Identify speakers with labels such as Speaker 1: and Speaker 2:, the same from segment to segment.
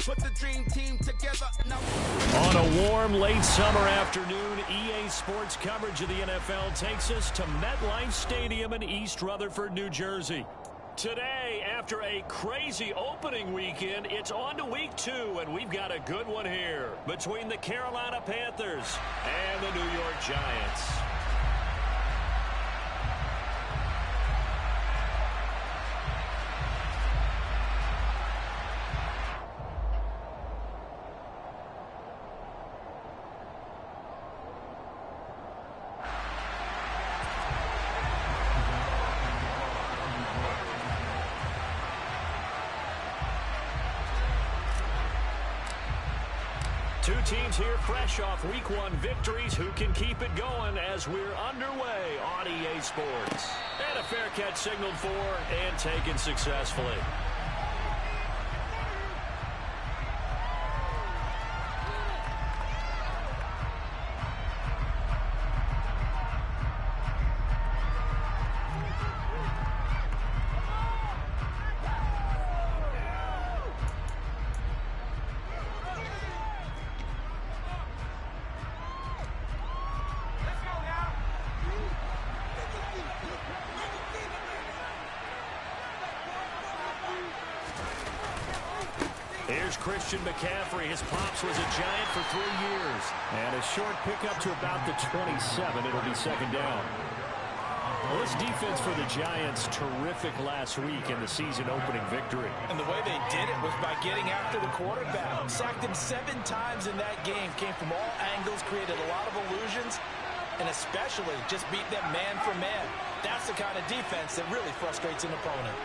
Speaker 1: Put the dream team together now.
Speaker 2: On a warm late summer afternoon, EA Sports coverage of the NFL takes us to MetLife Stadium in East Rutherford, New Jersey. Today, after a crazy opening weekend, it's on to week 2, and we've got a good one here between the Carolina Panthers and the New York Giants. Two teams here fresh off Week 1 victories. Who can keep it going as we're underway on EA Sports? And a fair catch signaled for and taken successfully. Here's Christian McCaffrey. His pops was a Giant for 3 years. And a short pickup to about the 27. It'll be second down. Well, this defense for the Giants, terrific last week in the season-opening victory.
Speaker 3: And the way they did it was by getting after the quarterback. Sacked him 7 times in that game. Came from all angles, created a lot of illusions, and especially just beat them man for man. That's the kind of defense that really frustrates an opponent.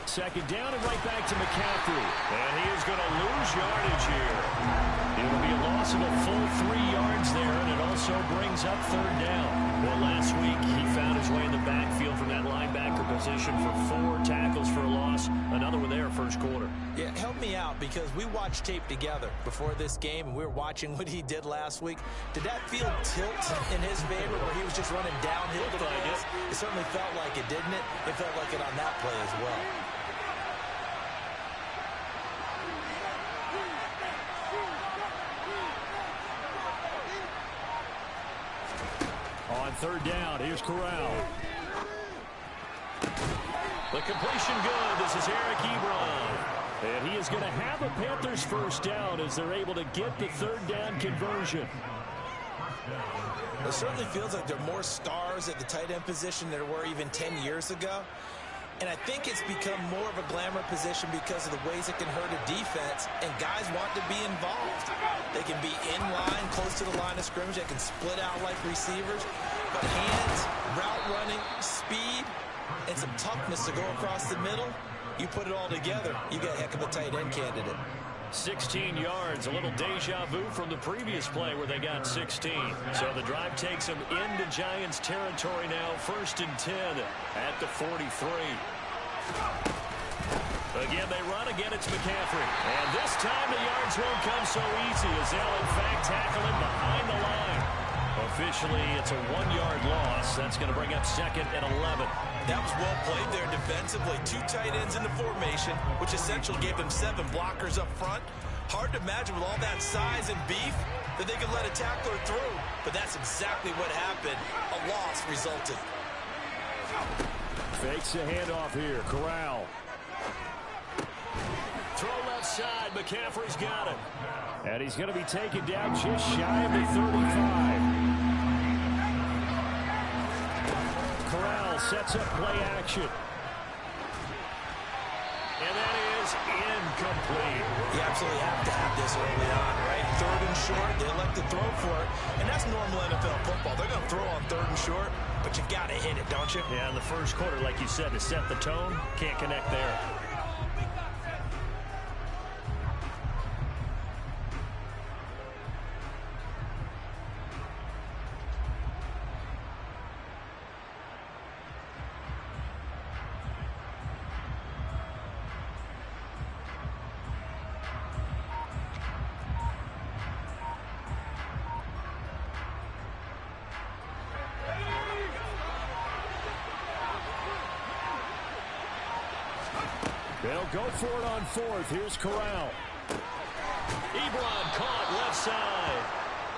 Speaker 2: Second down and right back to McCaffrey. And he is going to lose yardage here. It'll be a loss of a full 3 yards there, and it also brings up third down. Well, last week he found his way in the backfield from that linebacker position for 4 tackles for a loss. Another one there first quarter.
Speaker 3: Yeah, help me out because we watched tape together before this game, and we were watching what he did last week. Did that field tilt in his favor where he was just running downhill to the ball? It certainly felt like it, didn't it? It felt like it on that play as well.
Speaker 2: On third down, here's Corral. The completion good. This is Eric Ebron. And he is going to have a Panthers first down as they're able to get the third down conversion.
Speaker 3: It certainly feels like there are more stars at the tight end position than there were even 10 years ago. And I think it's become more of a glamour position because of the ways it can hurt a defense, and guys want to be involved. They can be in line, close to the line of scrimmage. They can split out like receivers. But hands, route running, speed, and some toughness to go across the middle, you put it all together, you get a heck of a tight end candidate.
Speaker 2: 16 yards, a little deja vu from the previous play where they got 16. So the drive takes them into Giants territory now, 1st and 10 at the 43. Again, they run. Again, it's McCaffrey. And this time the yards won't come so easy as they'll, in fact, tackle him behind the line. Officially, it's a 1-yard loss. That's going to bring up 2nd and 11.
Speaker 3: That was well played there defensively. 2 tight ends in the formation, which essentially gave them 7 blockers up front. Hard to imagine with all that size and beef that they could let a tackler through. But that's exactly what happened. A loss resulted.
Speaker 2: Fakes the handoff here. Corral. Throw left side. McCaffrey's got it. And he's going to be taken down just shy of the 35. Corral sets up play action. And that is incomplete.
Speaker 3: You absolutely have to have this early on, right? 3rd and short, they elect to throw for it. And that's normal NFL football. They're going to throw on 3rd and short, but you got to hit it, don't you?
Speaker 2: Yeah, in the first quarter, like you said, to set the tone, can't connect there. They'll go for it on fourth. Here's Corral. Ebron caught left side.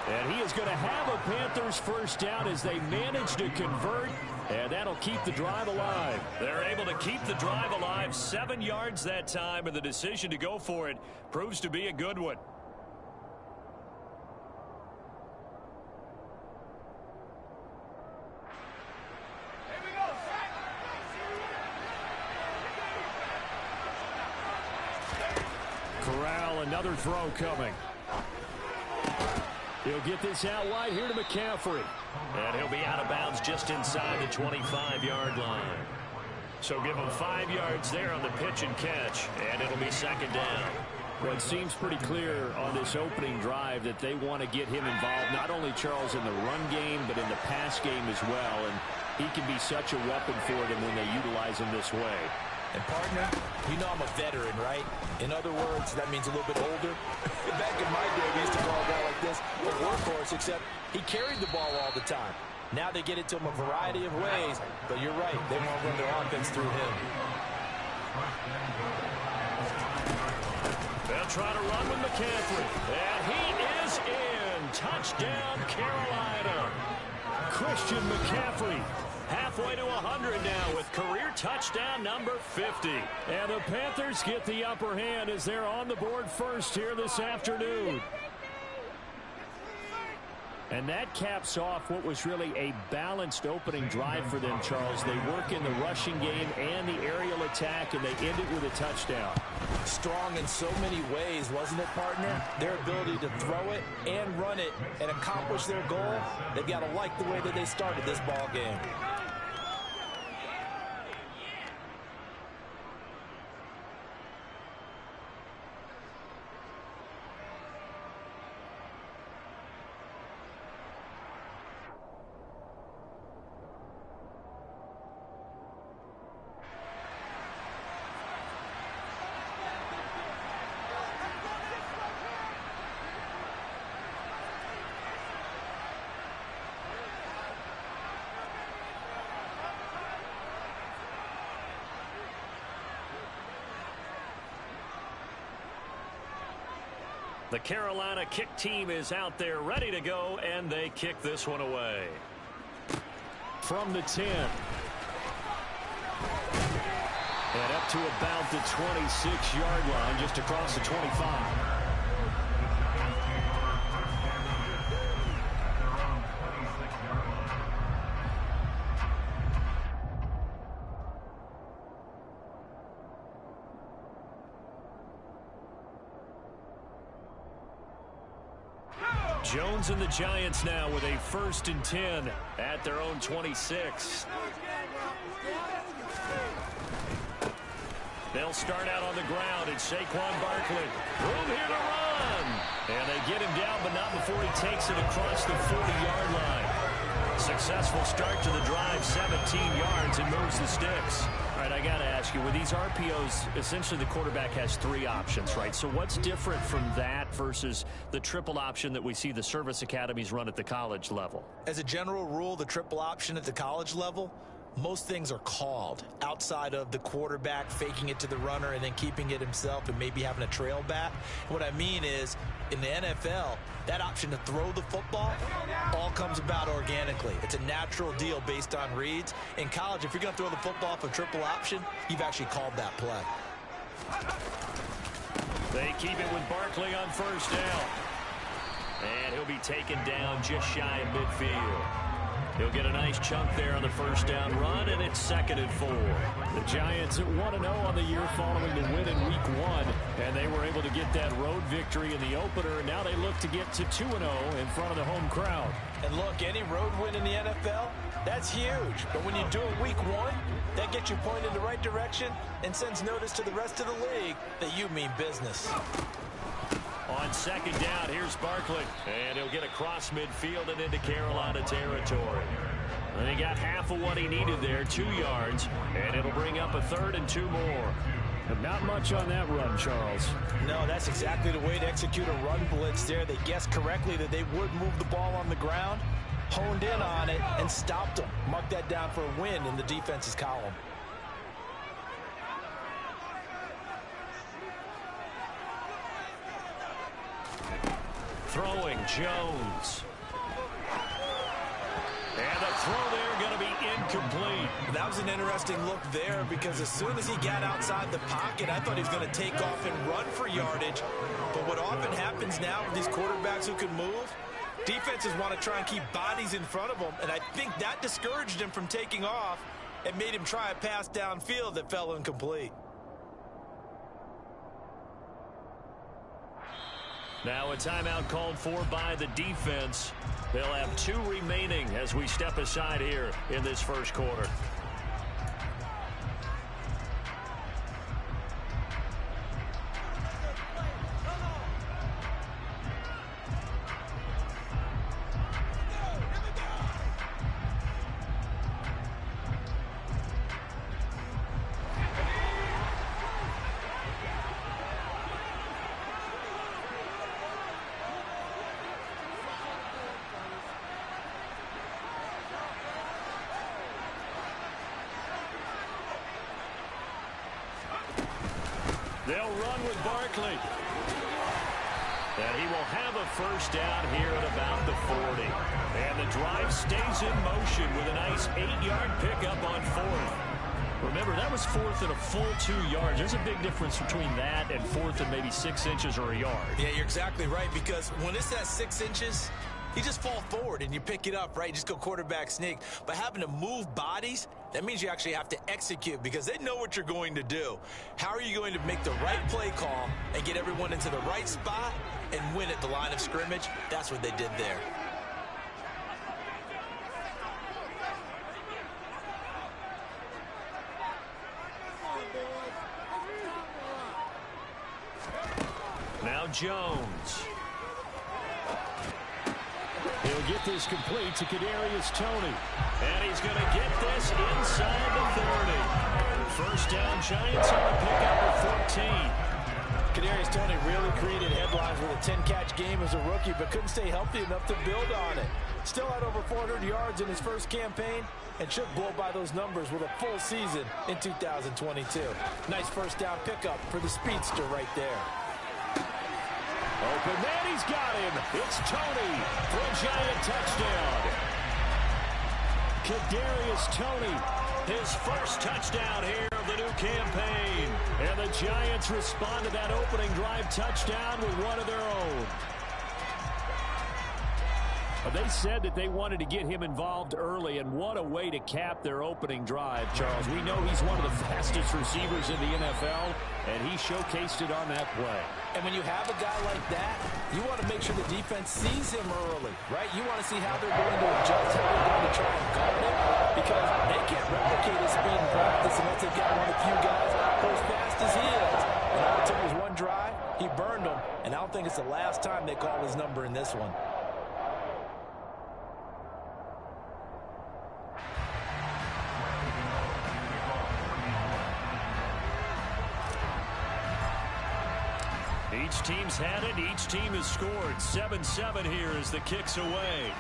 Speaker 2: And he is going to have a Panthers first down as they manage to convert, and that'll keep the drive alive. They're able to keep the drive alive, 7 yards that time, and the decision to go for it proves to be a good one. Corral, another throw coming. He'll get this out wide here to McCaffrey. And he'll be out of bounds just inside the 25-yard line. So give him 5 yards there on the pitch and catch, and it'll be second down. Well, it seems pretty clear on this opening drive that they want to get him involved, not only, Charles, in the run game, but in the pass game as well. And he can be such a weapon for them when they utilize him this way.
Speaker 3: And, partner, you know I'm a veteran, right? In other words, that means a little bit older. Back in my day, we used to call a guy like this a workhorse, except he carried the ball all the time. Now they get it to him a variety of ways, but you're right. They want to run their offense through him.
Speaker 2: They'll try to run with McCaffrey. And he is in. Touchdown, Carolina. Christian McCaffrey. Halfway to 100 now with career touchdown number 50. And the Panthers get the upper hand as they're on the board first here this afternoon. And that caps off what was really a balanced opening drive for them, Charles. They work in the rushing game and the aerial attack, and they end it with a touchdown.
Speaker 3: Strong in so many ways, wasn't it, partner? Their ability to throw it and run it and accomplish their goal, they've got to like the way that they started this ball game.
Speaker 2: The Carolina kick team is out there ready to go, and they kick this one away. From the 10. And up to about the 26-yard line, just across the 25. Jones and the Giants now with a 1st and 10 at their own 26. They'll start out on the ground. It's Saquon Barkley. Room here to run. And they get him down, but not before he takes it across the 40-yard line. Successful start to the drive, 17 yards, and moves the sticks. All right, I got to ask you, with these RPOs, essentially the quarterback has 3 options, right? So what's different from that versus the triple option that we see the service academies run at the college level?
Speaker 3: As a general rule, the triple option at the college level, most things are called outside of the quarterback faking it to the runner and then keeping it himself and maybe having a trail back. What I mean is, in the NFL, that option to throw the football all comes about organically. It's a natural deal based on reads. In college, if you're going to throw the football for triple option, you've actually called that play.
Speaker 2: They keep it with Barkley on 1st down. And he'll be taken down just shy of midfield. He'll get a nice chunk there on the 1st down run, and it's 2nd and 4. The Giants at 1-0 on the year following the win in Week 1, and they were able to get that road victory in the opener, and now they look to get to 2-0 in front of the home crowd.
Speaker 3: And look, any road win in the NFL, that's huge. But when you do it Week 1, that gets you pointed in the right direction and sends notice to the rest of the league that you mean business.
Speaker 2: On 2nd down, here's Barkley. And he'll get across midfield and into Carolina territory. And he got half of what he needed there, 2 yards. And it'll bring up a 3rd and 2 more. But not much on that run, Charles.
Speaker 3: No, that's exactly the way to execute a run blitz there. They guessed correctly that they would move the ball on the ground, honed in on it, and stopped them. Mark that down for a win in the defense's column.
Speaker 2: Throwing Jones. And the throw there going to be incomplete.
Speaker 3: That was an interesting look there because as soon as he got outside the pocket, I thought he was going to take off and run for yardage. But what often happens now with these quarterbacks who can move, defenses want to try and keep bodies in front of them, and I think that discouraged him from taking off and made him try a pass downfield that fell incomplete.
Speaker 2: Now a timeout called for by the defense. They'll have 2 remaining as we step aside here in this first quarter. They'll run with Barkley. And he will have a first down here at about the 40. And the drive stays in motion with a nice 8-yard pickup on 4th. Remember, that was 4th and a full 2 yards. There's a big difference between that and 4th and maybe 6 inches or a yard.
Speaker 3: Yeah, you're exactly right, because when it's at 6 inches, you just fall forward and you pick it up, right? You just go quarterback sneak. But having to move bodies, that means you actually have to execute because they know what you're going to do. How are you going to make the right play call and get everyone into the right spot and win at the line of scrimmage? That's what they did there.
Speaker 2: Now Jones. He'll get this complete to Kadarius Toney. And he's going to get this inside the 30. First down, Giants on a pickup of 14.
Speaker 3: Kadarius Toney really created headlines with a 10-catch game as a rookie, but couldn't stay healthy enough to build on it. Still had over 400 yards in his first campaign and should blow by those numbers with a full season in 2022. Nice first down pickup for the speedster right there.
Speaker 2: Open man, he's got him. It's Toney for a Giant touchdown. Kadarius Toney, his first touchdown here of the new campaign. And the Giants respond to that opening drive touchdown with one of their own. They said that they wanted to get him involved early, and what a way to cap their opening drive, Charles. We know he's one of the fastest receivers in the NFL, and he showcased it on that play.
Speaker 3: And when you have a guy like that, you want to make sure the defense sees him early, right? You want to see how they're going to adjust, how they're going to try and guard him, because they can't replicate his speed in practice unless they've got one of the few guys go as fast as he is. And all it took was one drive, he burned them, and I don't think it's the last time they call his number in this one.
Speaker 2: Each team's had it. Each team has scored. 7-7 here as the kick's away.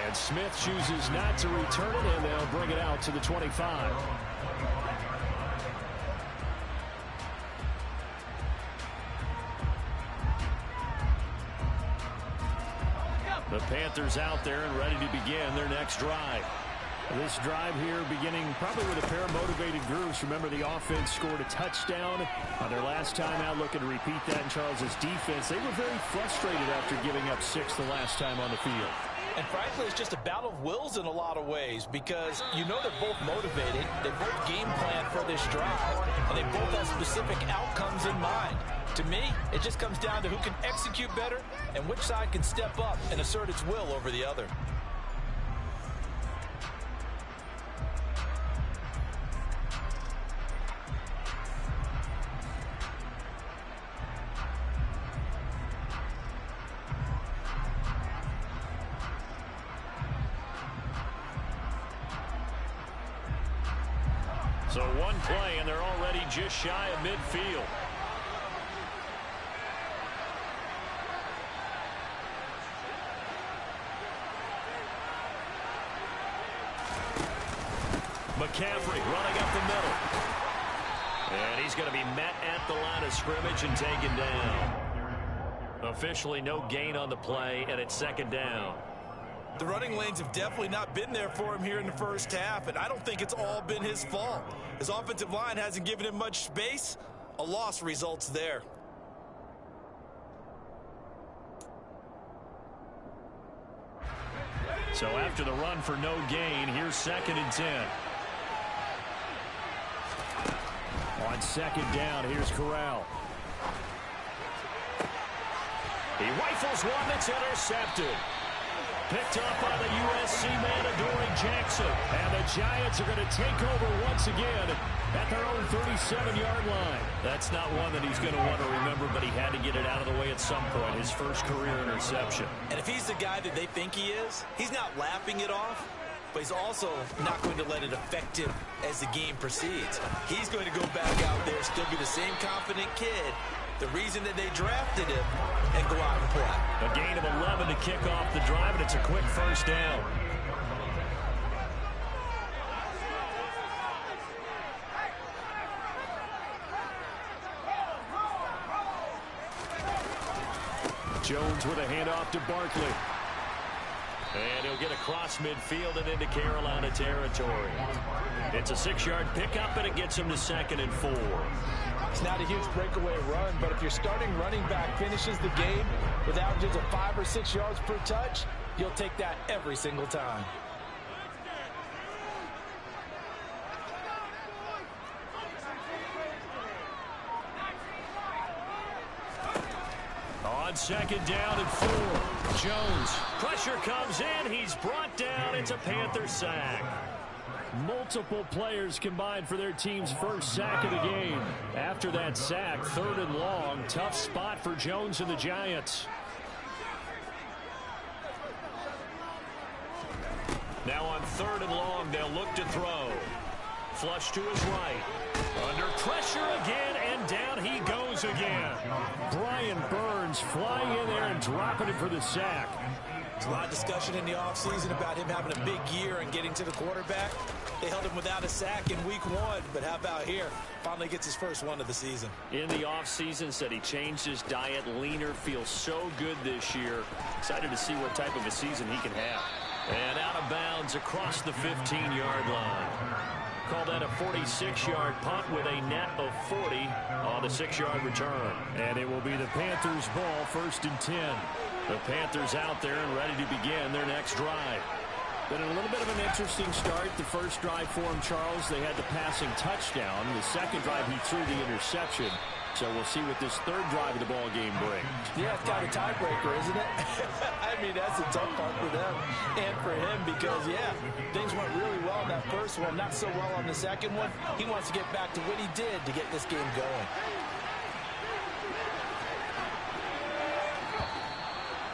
Speaker 2: And Smith chooses not to return it, and they'll bring it out to the 25. The Panthers out there and ready to begin their next drive. This drive here beginning probably with a pair of motivated groups. Remember, the offense scored a touchdown on their last time out, looking to repeat that in Charles's defense. They were very frustrated after giving up 6 the last time on the field.
Speaker 3: And frankly, it's just a battle of wills in a lot of ways because you know they're both motivated. They both game plan for this drive, and they both have specific outcomes in mind. To me, it just comes down to who can execute better and which side can step up and assert its will over the other.
Speaker 2: So one play, and they're already just shy of midfield. McCaffrey running up the middle. And he's going to be met at the line of scrimmage and taken down. Officially no gain on the play, and it's second down.
Speaker 3: The running lanes have definitely not been there for him here in the first half, and I don't think it's all been his fault. His offensive line hasn't given him much space. A loss results there.
Speaker 2: So after the run for no gain, here's 2nd and 10. On 2nd down, here's Corral. He rifles one that's intercepted. Picked up by the USC man, Adoree Jackson. And the Giants are going to take over once again at their own 37-yard line. That's not one that he's going to want to remember, but he had to get it out of the way at some point. His first career interception.
Speaker 3: And if he's the guy that they think he is, he's not laughing it off, but he's also not going to let it affect him as the game proceeds. He's going to go back out there, still be the same confident kid, the reason that they drafted him, and go out and play.
Speaker 2: A gain of 11 to kick off the drive, and it's a quick first down. Jones with a handoff to Barkley. And he'll get across midfield and into Carolina territory. It's a 6-yard pickup, and it gets him to 2nd and 4.
Speaker 4: It's not a huge breakaway run, but if your starting running back finishes the game with averages of 5 or 6 yards per touch, you'll take that every single time.
Speaker 2: On 2nd down and 4. Jones. Pressure comes in. He's brought down. It's a Panther sack. Multiple players combined for their team's first sack of the game. After that sack, 3rd and long. Tough spot for Jones and the Giants. Now on 3rd and long, they'll look to throw. Flush to his right. Under pressure again, and down he goes again. Brian Burns flying in there and dropping it for the sack.
Speaker 3: There's a lot of discussion in the offseason about him having a big year and getting to the quarterback. They held him without a sack in week 1, but how about here? Finally gets his first one of the season.
Speaker 2: In the offseason, said he changed his diet, leaner, feels so good this year. Excited to see what type of a season he can have. And out of bounds across the 15-yard line. Call that a 46-yard punt with a net of 40 on the 6-yard return. And it will be the Panthers' ball, 1st and 10. The Panthers out there and ready to begin their next drive. Been a little bit of an interesting start. The first drive for him, Charles, they had the passing touchdown. The second drive, he threw the interception. So we'll see what this 3rd drive of the ball game brings.
Speaker 4: Yeah, it's kind of a tiebreaker, isn't it? I mean, that's the tough part for them and for him because, yeah, things went really well in that first one, not so well on the second one. He wants to get back to what he did to get this game going.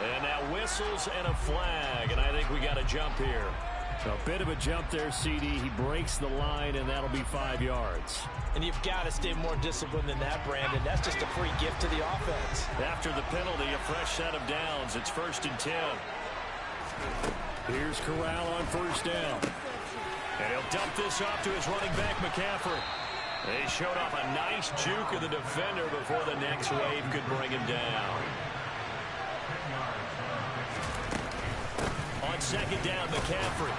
Speaker 2: And now whistles and a flag, and I think we got a jump here. A bit of a jump there, CD. He breaks the line, and that'll be 5 yards.
Speaker 4: And you've got to stay more disciplined than that, Brandon. That's just a free gift to the offense.
Speaker 2: After the penalty, a fresh set of downs. It's 1st and 10. Here's Corral on 1st down. And he'll dump this off to his running back, McCaffrey. They showed off a nice juke of the defender before the next wave could bring him down. On 2nd down, McCaffrey.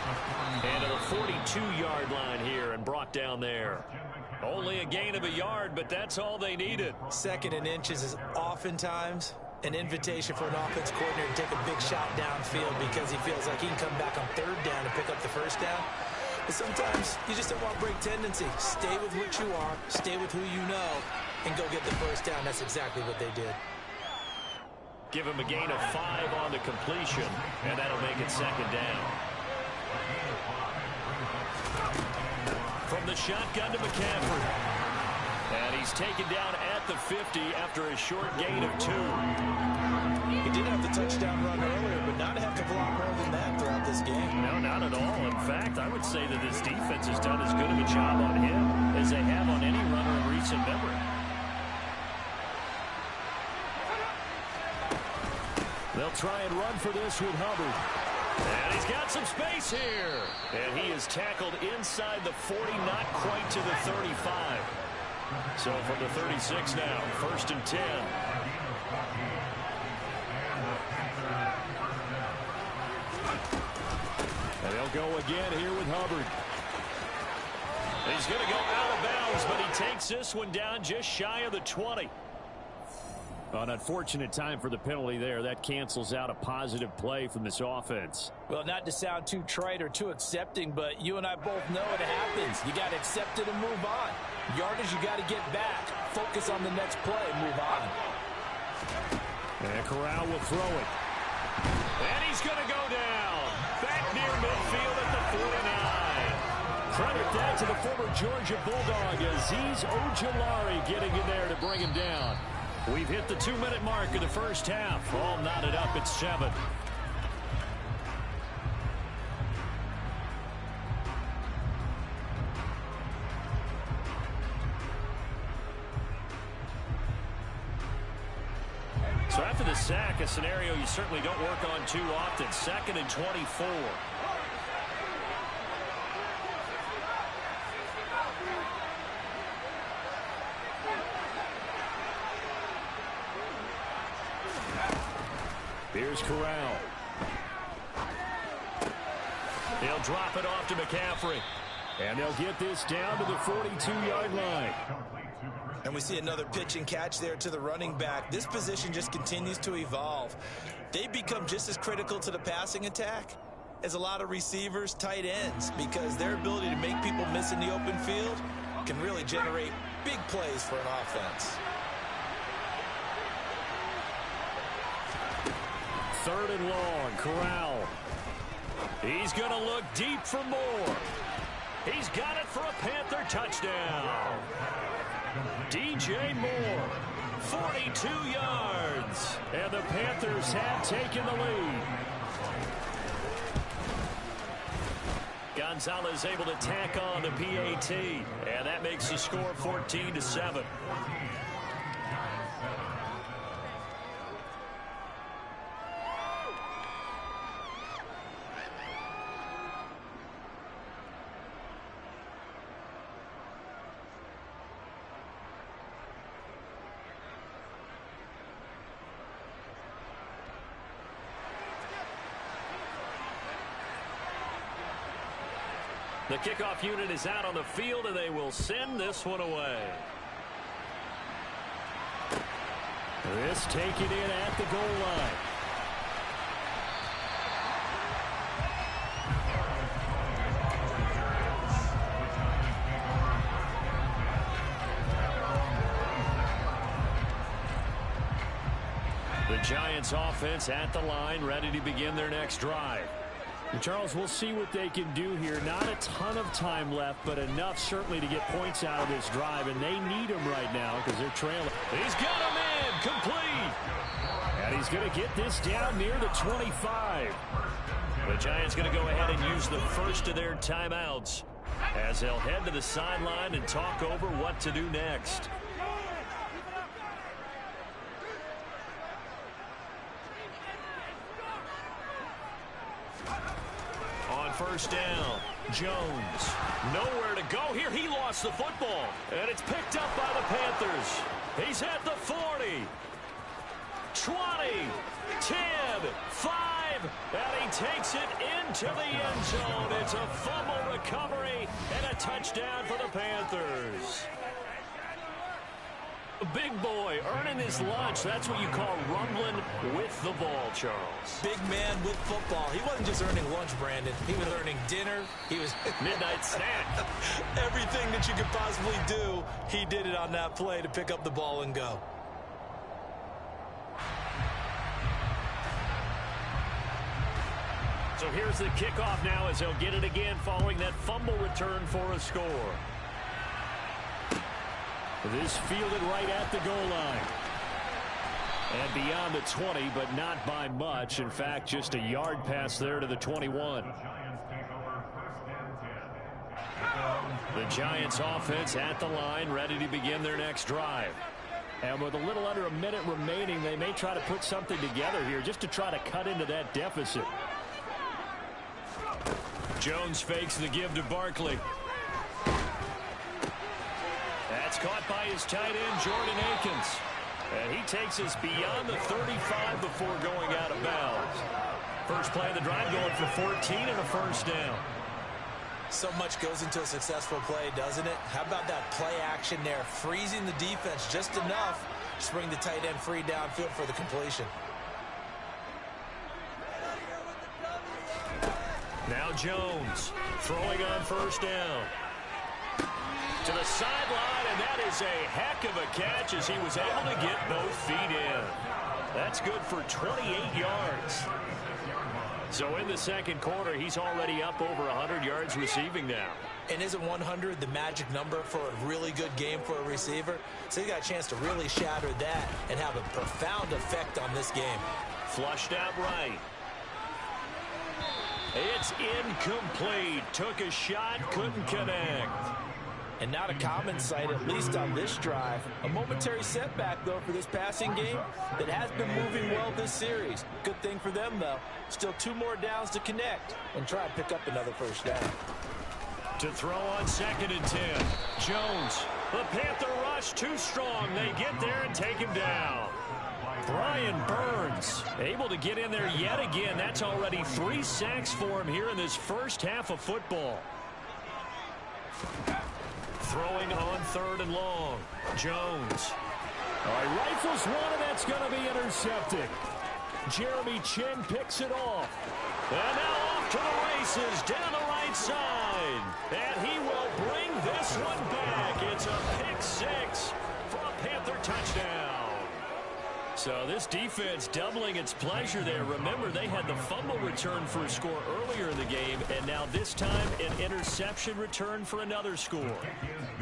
Speaker 2: And at a 42-yard line here and brought down there. Only a gain of a yard, but that's all they needed.
Speaker 3: 2nd and inches is oftentimes an invitation for an offense coordinator to take a big shot downfield because he feels like he can come back on 3rd down and pick up the 1st down. But sometimes you just don't want break tendency. Stay with what you are, stay with who you know, and go get the 1st down. That's exactly what they did.
Speaker 2: Give him a gain of 5 on the completion, and that'll make it 2nd down. From the shotgun to McCaffrey. And he's taken down at the 50 after a short gain of 2.
Speaker 3: He did have the touchdown run earlier, but not a heck of a lot more than that throughout this game.
Speaker 2: No, not at all. In fact, I would say that this defense has done as good of a job on him as they have on any runner in recent memory. They'll try and run for this with Hubbard. And he's got some space here. And he is tackled inside the 40, not quite to the 35. So from the 36 now, 1st and 10. And they'll go again here with Hubbard. He's going to go out of bounds, but he takes this one down just shy of the 20. An unfortunate time for the penalty there. That cancels out a positive play from this offense.
Speaker 4: Well, not to sound too trite or too accepting, but you and I both know it happens. You got to accept it and move on. Yardage, you got to get back. Focus on the next play and move on.
Speaker 2: And Corral will throw it. And he's going to go down. Back near midfield at the 49. Credit that to the former Georgia Bulldog, Azeez Ojulari getting in there to bring him down. We've hit the 2-minute mark of the first half. All knotted up at 7. So after the sack, a scenario you certainly don't work on too often. 2nd and 24. Here's Corral. They'll drop it off to McCaffrey. And they'll get this down to the 42-yard line.
Speaker 3: And we see another pitch and catch there to the running back. This position just continues to evolve. They become just as critical to the passing attack as a lot of receivers, tight ends, because their ability to make people miss in the open field can really generate big plays for an offense.
Speaker 2: 3rd and long, Corral. He's going to look deep for more. He's got it for a Panther touchdown. DJ Moore, 42 yards. And the Panthers have taken the lead. Gonzalez able to tack on the PAT. And that makes the score 14-7. The kickoff unit is out on the field, and they will send this one away. This taken in at the goal line. The Giants offense at the line, ready to begin their next drive. And Charles, we'll see what they can do here. Not a ton of time left, but enough certainly to get points out of this drive, and they need them right now because they're trailing. He's got him in, complete. And he's going to get this down near the 25. The Giants going to go ahead and use the first of their timeouts as they'll head to the sideline and talk over what to do next. First down, Jones, nowhere to go here. He lost the football, and it's picked up by the Panthers. He's at the 40, 20, 10, 5, and he takes it into the end zone. It's a fumble recovery and a touchdown for the Panthers. Big boy earning his lunch. That's what you call rumbling with the ball, Charles.
Speaker 3: Big man with football. He wasn't just earning lunch, Brandon. He was earning dinner. He was
Speaker 2: midnight snack.
Speaker 3: Everything that you could possibly do, he did it on that play to pick up the ball and go.
Speaker 2: So here's the kickoff now as they'll get it again following that fumble return for a score. This fielded right at the goal line. And beyond the 20, but not by much. In fact, just a yard pass there to the 21. The Giants offense at the line, ready to begin their next drive. And with a little under a minute remaining, they may try to put something together here just to try to cut into that deficit. Jones fakes the give to Barkley. That's caught by his tight end, Jordan Akins. And he takes us beyond the 35 before going out of bounds. First play of the drive going for 14 and a first down.
Speaker 3: So much goes into a successful play, doesn't it? How about that play action there, freezing the defense just enough to bring the tight end free downfield for the completion.
Speaker 2: Now Jones throwing on first down. To the sideline, and that is a heck of a catch as he was able to get both feet in. That's good for 28 yards. So in the second quarter, he's already up over 100 yards receiving now.
Speaker 3: And isn't 100 the magic number for a really good game for a receiver? So he got a chance to really shatter that and have a profound effect on this game.
Speaker 2: Flushed out right. It's incomplete. Took a shot, couldn't connect.
Speaker 3: And not a common sight, at least on this drive. A momentary setback, though, for this passing game that has been moving well this series. Good thing for them, though. Still 2 more downs to connect and try and pick up another first down.
Speaker 2: To throw on 2nd and 10. Jones. The Panther rush too strong. They get there and take him down. Brian Burns able to get in there yet again. That's already 3 sacks for him here in this first half of football. Throwing on 3rd and long. Jones. All right, rifles one, and that's going to be intercepted. Jeremy Chin picks it off. And now off to the races down the right side. And he will bring this one back. It's a pick 6 for a Panther touchdown. So this defense doubling its pleasure there. Remember, they had the fumble return for a score earlier in the game, and now this time an interception return for another score.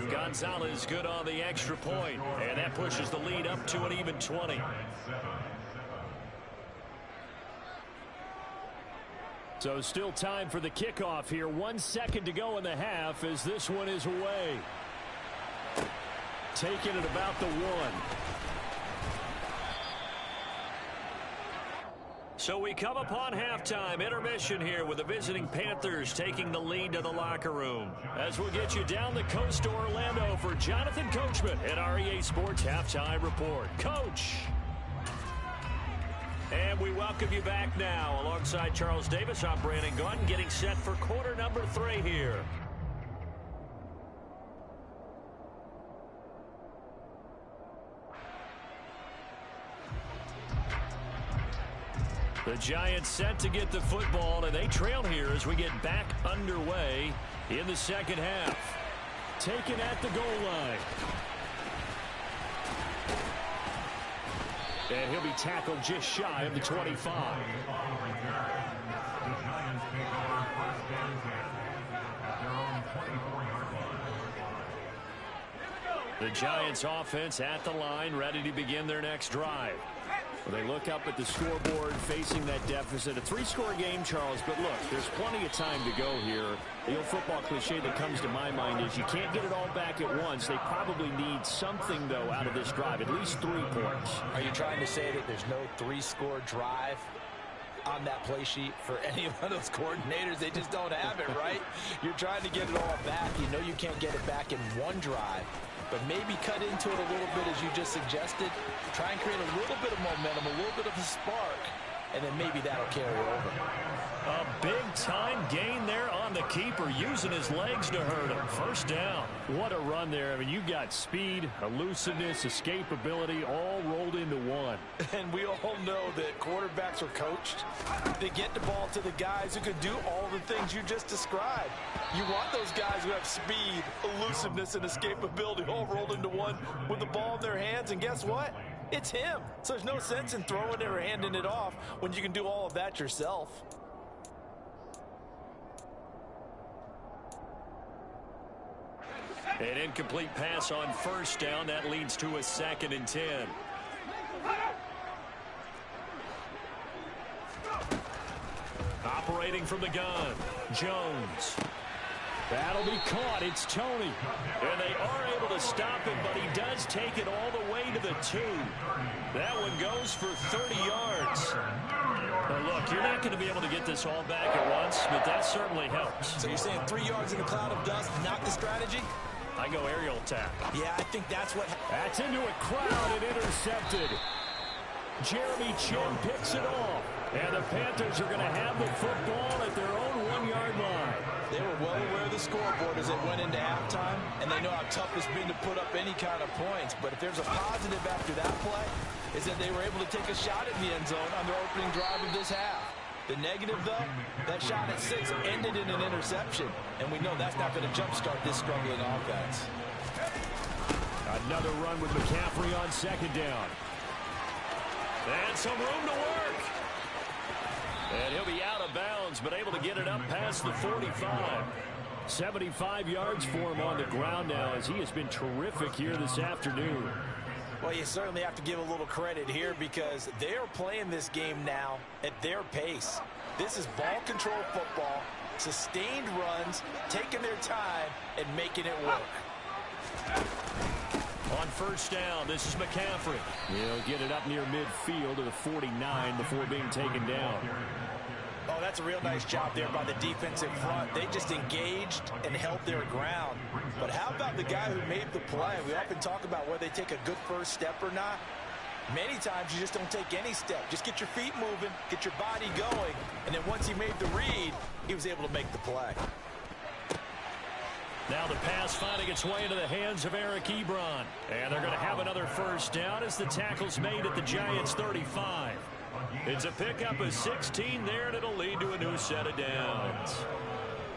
Speaker 2: Gonzalez good on the extra point, and that pushes the lead up to an even 20. So still time for the kickoff here. 1 second to go in the half as this one is away. Taking it about the 1. So we come upon halftime intermission here with the visiting Panthers taking the lead to the locker room. As we'll get you down the coast to Orlando for Jonathan Coachman at our EA Sports Halftime Report. Coach. And we welcome you back now. Alongside Charles Davis, I'm Brandon Gunn, getting set for quarter number 3 here. The Giants set to get the football, and they trail here as we get back underway in the second half. Taken at the goal line. And he'll be tackled just shy of the 25. The Giants offense at the line, ready to begin their next drive. Well, they look up at the scoreboard facing that deficit. A 3-score game, Charles, but look, there's plenty of time to go here. The old football cliche that comes to my mind is you can't get it all back at once. They probably need something, though, out of this drive, at least 3 points.
Speaker 3: Are you trying to say that there's no 3-score drive on that play sheet for any one of those coordinators? They just don't have it, right? You're trying to get it all back. You know you can't get it back in one drive. But maybe cut into it a little bit, as you just suggested. Try and create a little bit of momentum, a little bit of a spark, and then maybe that'll carry over.
Speaker 2: A big-time gain there on the keeper, using his legs to hurt him. First down. What a run there. I mean, you've got speed, elusiveness, escapability, all rolled into one.
Speaker 3: And we all know that quarterbacks are coached. They get the ball to the guys who can do all the things you just described. You want those guys who have speed, elusiveness, and escapability all rolled into one with the ball in their hands. And guess what? It's him. So there's no sense in throwing it or handing it off when you can do all of that yourself.
Speaker 2: An incomplete pass on first down. That leads to a 2nd and 10. Operating from the gun, Jones. That'll be caught. It's Tony. And they are able to stop him, but he does take it all the way to the 2. That one goes for 30 yards. Now look, you're not going to be able to get this all back at once, but that certainly helps.
Speaker 3: So you're saying 3 yards in a cloud of dust, not the strategy?
Speaker 2: I go aerial attack.
Speaker 3: Yeah, I think that's what...
Speaker 2: That's into a crowd and intercepted. Jeremy Chin picks it off. And the Panthers are going to have the football at their own 1-yard line.
Speaker 4: They were well aware of the scoreboard as they went into halftime, and they know how tough it's been to put up any kind of points. But if there's a positive after that play, is that they were able to take a shot at the end zone on their opening drive of this half. The negative, though, that shot at 6 ended in an interception, and we know that's not going to jumpstart this struggling offense.
Speaker 2: Another run with McCaffrey on second down. And some room to work. And he'll be out of bounds, but able to get it up past the 45. 75 yards for him on the ground now, as he has been terrific here this afternoon.
Speaker 3: Well, you certainly have to give a little credit here because they are playing this game now at their pace. This is ball control football, sustained runs, taking their time, and making it work.
Speaker 2: On first down, this is McCaffrey. He'll get it up near midfield to the 49 before being taken down.
Speaker 3: Oh, that's a real nice job there by the defensive front. They just engaged and held their ground. But how about the guy who made the play? We often talk about whether they take a good first step or not. Many times you just don't take any step. Just get your feet moving, get your body going, and then once he made the read, he was able to make the play.
Speaker 2: Now the pass finding its way into the hands of Eric Ebron. And they're going to have another first down as the tackle's made at the Giants' 35. It's a pickup of 16 there, and it'll lead to a new set of downs.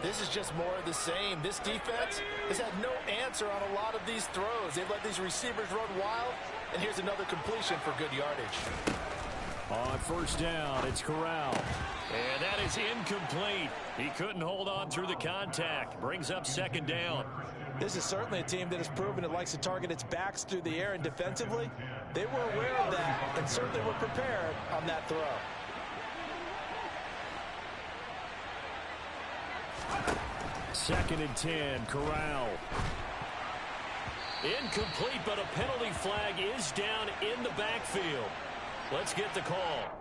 Speaker 4: This is just more of the same. This defense has had no answer on a lot of these throws. They've let these receivers run wild, and here's another completion for good yardage.
Speaker 2: On first down, it's Corral. And that is incomplete. He couldn't hold on through the contact. Brings up second down.
Speaker 3: This is certainly a team that has proven it likes to target its backs through the air, and defensively, they were aware of that and certainly were prepared on that throw.
Speaker 2: Second and 10, Corral. Incomplete, but a penalty flag is down in the backfield. Let's get the call.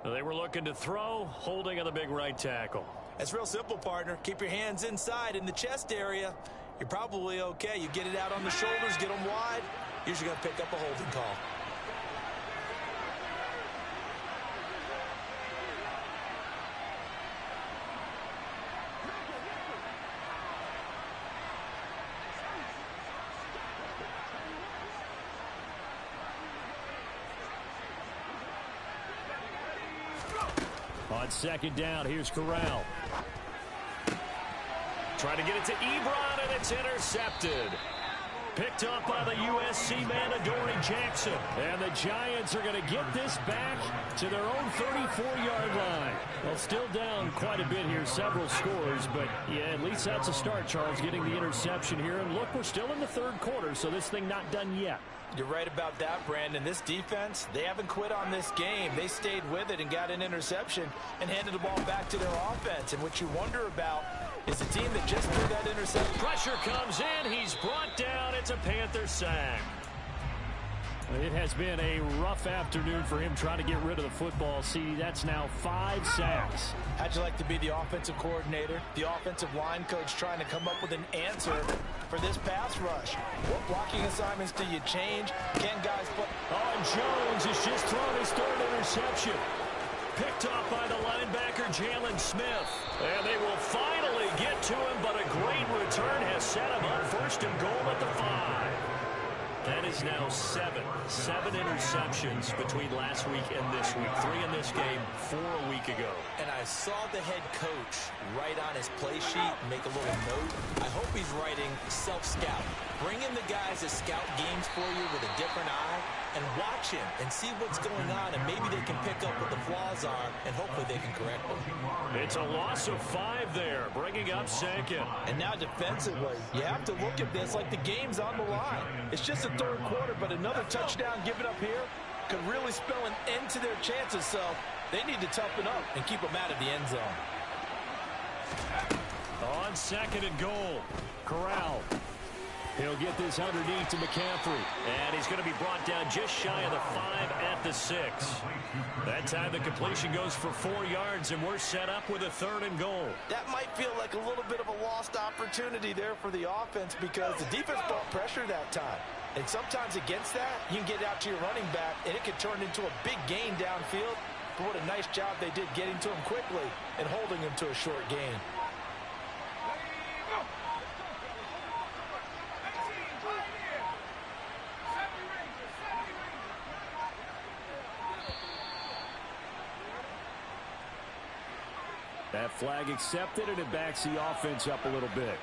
Speaker 2: They were looking to throw, holding on the big right tackle.
Speaker 3: It's real simple, partner. Keep your hands inside in the chest area. You're probably okay. You get it out on the shoulders, get them wide. Usually going to pick up a holding call.
Speaker 2: On second down, here's Corral. Trying to get it to Ebron, and it's intercepted. Picked up by the USC man, Adoree Jackson. And the Giants are going to get this back to their own 34-yard line. Well, still down quite a bit here, several scores. But, yeah, at least that's a start, Charles, getting the interception here. And, look, we're still in the third quarter, so this thing not done yet.
Speaker 3: You're right about that, Brandon. This defense, they haven't quit on this game. They stayed with it and got an interception and handed the ball back to their offense. And what you wonder about is the team that just threw that interception.
Speaker 2: Pressure comes in. He's brought down. It's a Panther sack. It has been a rough afternoon for him trying to get rid of the football. See, that's now 5 sacks.
Speaker 3: How'd you like to be the offensive coordinator, the offensive line coach trying to come up with an answer for this pass rush? What blocking assignments do you change? Can guys put...
Speaker 2: Oh, and Jones has just thrown his third interception. Picked off by the linebacker, Jalen Smith. And they will finally get to him, but a great return has set him up first and goal at the 5. That is now 7 interceptions between last week and this week. 3 in this game, 4 a week ago.
Speaker 3: And I saw the head coach write on his play sheet, make a little note. I hope he's writing self-scout. Bring in the guys that scout games for you with a different eye and watch him and see what's going on, and maybe they can pick up what the flaws are, and hopefully they can correct them.
Speaker 2: It's a loss of 5 there, bringing up second.
Speaker 3: And now defensively, you have to look at this like the game's on the line. It's just a third quarter, but another touchdown given up here could really spell an end to their chances, so they need to toughen up and keep them out of the end zone.
Speaker 2: On second and goal, Corral. He'll get this underneath to McCaffrey. And he's going to be brought down just shy of the 5 at the 6. That time the completion goes for 4 yards, and we're set up with a 3rd and goal.
Speaker 4: That might feel like a little bit of a lost opportunity there for the offense because the defense brought pressure that time. And sometimes against that, you can get out to your running back, and it can turn into a big gain downfield. But what a nice job they did getting to him quickly and holding him to a short gain.
Speaker 2: That flag accepted, and it backs the offense up a little bit.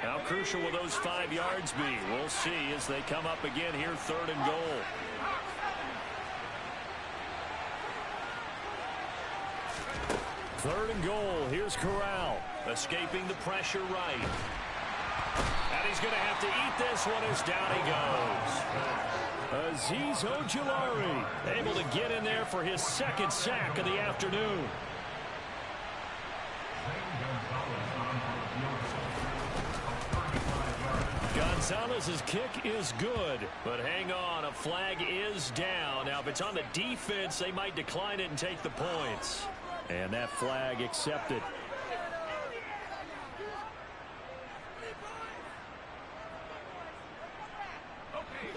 Speaker 2: How crucial will those 5 yards be? We'll see as they come up again here, 3rd and goal. Third and goal. Here's Corral. Escaping the pressure right. And he's going to have to eat this one as down he goes. Azeez Ojulari able to get in there for his 2nd sack of the afternoon. Gonzalez's kick is good, but hang on, a flag is down. Now, if it's on the defense, they might decline it and take the points. And that flag accepted.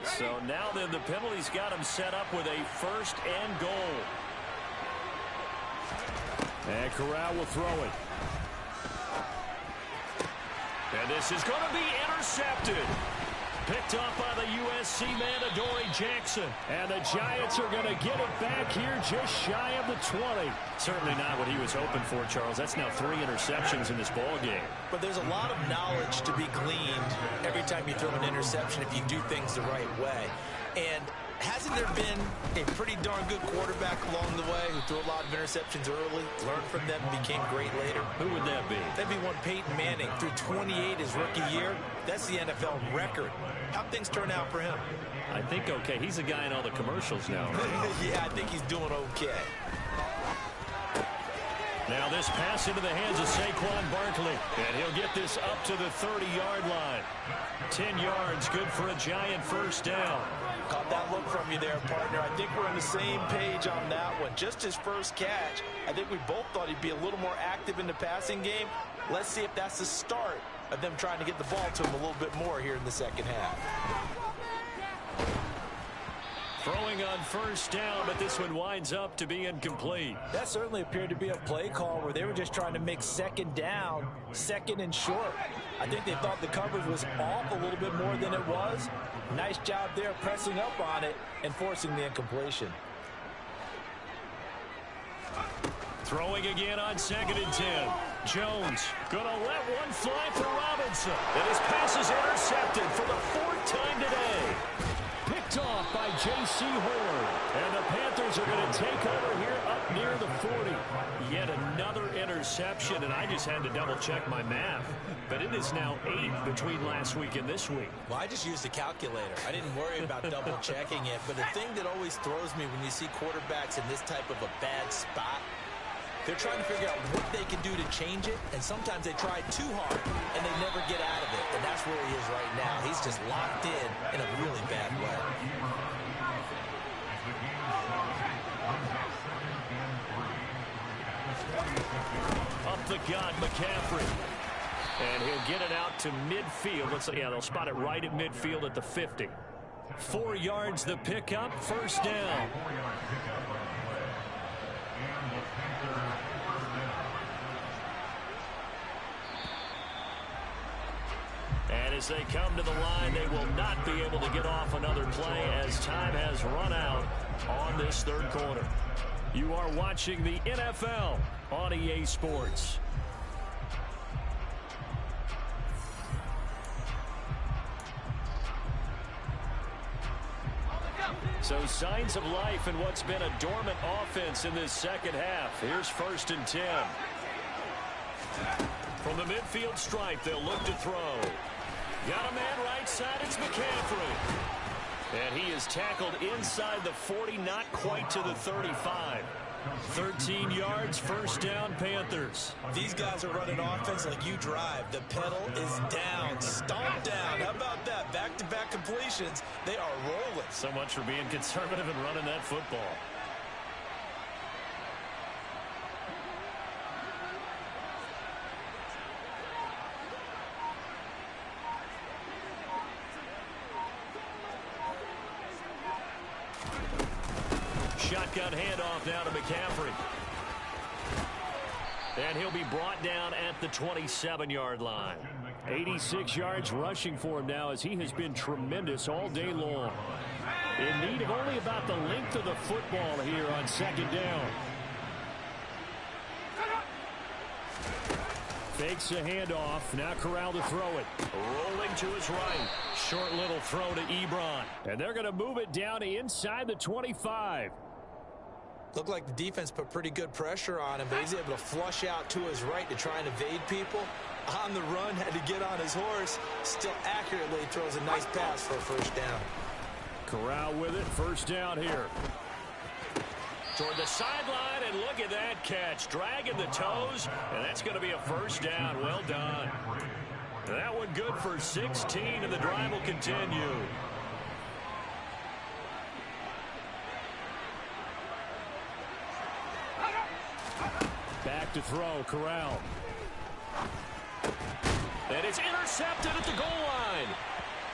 Speaker 2: So now then the penalty's got him set up with a 1st and goal. And Corral will throw it. And this is going to be intercepted. Picked up by the USC man, Adoree Jackson. And the Giants are going to get it back here just shy of the 20. Certainly not what he was hoping for, Charles. That's now 3 interceptions in this ball game.
Speaker 3: But there's a lot of knowledge to be gleaned every time you throw an interception if you do things the right way. And hasn't there been a pretty darn good quarterback along the way who threw a lot of interceptions early, learned from them, and became great later?
Speaker 2: Who would that be?
Speaker 3: That'd be one Peyton Manning. Threw 28 his rookie year. That's the NFL record. How'd things turn out for him?
Speaker 2: I think okay. He's a guy in all the commercials now.
Speaker 3: Yeah, I think he's doing okay.
Speaker 2: Now this pass into the hands of Saquon Barkley. And he'll get this up to the 30-yard line. 10 yards, good for a Giant 1st down.
Speaker 4: Caught that look from you there, partner. I think we're on the same page on that one. Just his first catch. I think we both thought he'd be a little more active in the passing game. Let's see if that's the start of them trying to get the ball to him a little bit more here in the 2nd half.
Speaker 2: Throwing on 1st down, but this one winds up to be incomplete.
Speaker 4: That certainly appeared to be a play call where they were just trying to make 2nd down, 2nd and short. I think they thought the coverage was off a little bit more than it was. Nice job there pressing up on it and forcing the incompletion.
Speaker 2: Throwing again on 2nd and 10. Jones gonna let one fly for Robinson. And his pass is intercepted for the 4th time today. Picked off by J.C. Horn. And the Panthers are going to take over here up near the 40. Yet another interception, and I just had to double-check my math. But it is now 8 between last week and this week.
Speaker 3: Well, I just used a calculator. I didn't worry about double-checking it. But the thing that always throws me when you see quarterbacks in this type of a bad spot, they're trying to figure out what they can do to change it, and sometimes they try too hard, and they never get out of it. And that's where he is right now. He's just locked in a really bad way.
Speaker 2: Up the gut, McCaffrey. And he'll get it out to midfield. Yeah, they'll spot it right at midfield at the 50. 4 yards the pickup, 1st down. And as they come to the line, they will not be able to get off another play as time has run out on this 3rd quarter. You are watching the NFL on EA Sports. So signs of life in what's been a dormant offense in this 2nd half. Here's 1st and 10. From the midfield stripe, they'll look to throw. Got a man right side, it's McCaffrey. And he is tackled inside the 40, not quite to the 35. 13 yards, first down, Panthers.
Speaker 3: These guys are running offense like you drive. The pedal is down, stomp down. How about that? Back-to-back completions. They are rolling.
Speaker 2: So much for being conservative and running that football. Shotgun handoff now to McCaffrey. And he'll be brought down at the 27-yard line. 86 yards rushing for him now as he has been tremendous all day long. In need of only about the length of the football here on second down. Fakes a handoff. Now Corral to throw it. Rolling to his right. Short little throw to Ebron. And they're going to move it down inside the 25.
Speaker 3: Looked like the defense put pretty good pressure on him, but he's able to flush out to his right to try and evade people. On the run, had to get on his horse. Still accurately throws a nice pass for a first down.
Speaker 2: Corral with it. First down here. Toward the sideline, and look at that catch. Dragging the toes, and that's going to be a first down. Well done. That one good for 16, and the drive will continue. Back to throw, Corral. And it's intercepted at the goal line.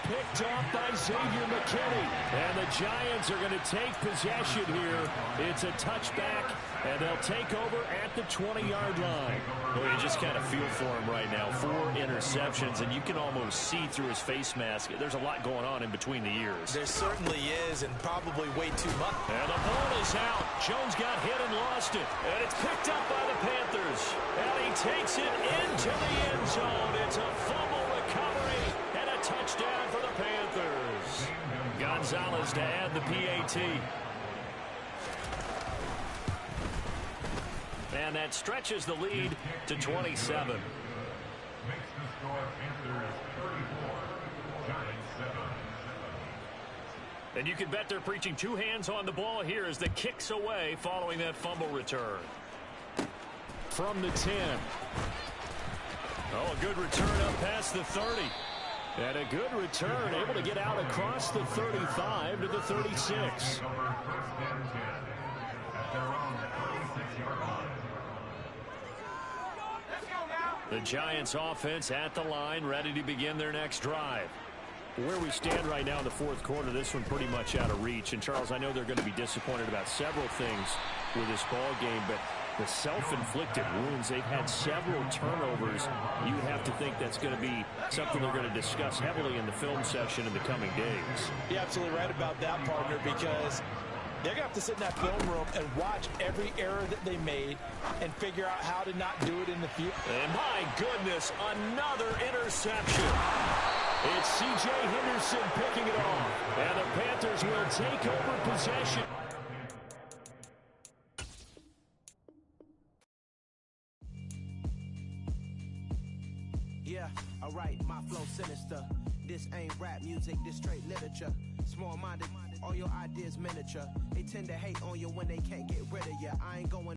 Speaker 2: Picked off by Xavier McKinney. And the Giants are going to take possession here. It's a touchback, and they'll take over at the 20-yard line. Well, you just kind of feel for him right now. 4 interceptions, and you can almost see through his face mask. There's a lot going on in between the ears.
Speaker 3: There certainly is, and probably way too much.
Speaker 2: And the ball is out. Jones got hit and lost it. And it's picked up by the Panthers. And he takes it into the end zone. It's a fumble recovery and a touchdown for the Panthers. Gonzalez to add the PAT. And that stretches the lead to 27. And you can bet they're preaching 2 hands on the ball here as the kicks away following that fumble return. From the 10. Oh, a good return up past the 30. And a good return, able to get out across the 35 to the 36. The Giants offense at the line, ready to begin their next drive. Where we stand right now in the fourth quarter, this one pretty much out of reach. And, Charles, I know they're going to be disappointed about several things with this ball game, but the self-inflicted wounds, they've had several turnovers. You have to think that's going to be something they're going to discuss heavily in the film session in the coming days.
Speaker 4: You're absolutely right about that, partner, because they're going to have to sit in that film room and watch every error that they made and figure out how to not do it in the field.
Speaker 2: And my goodness, another interception. It's C.J. Henderson picking it off. And the Panthers will take over possession.
Speaker 1: Yeah, alright, my flow sinister. This ain't rap music, this straight literature. Small-minded, all your ideas miniature. They tend to hate on you when they can't get rid of you. I ain't going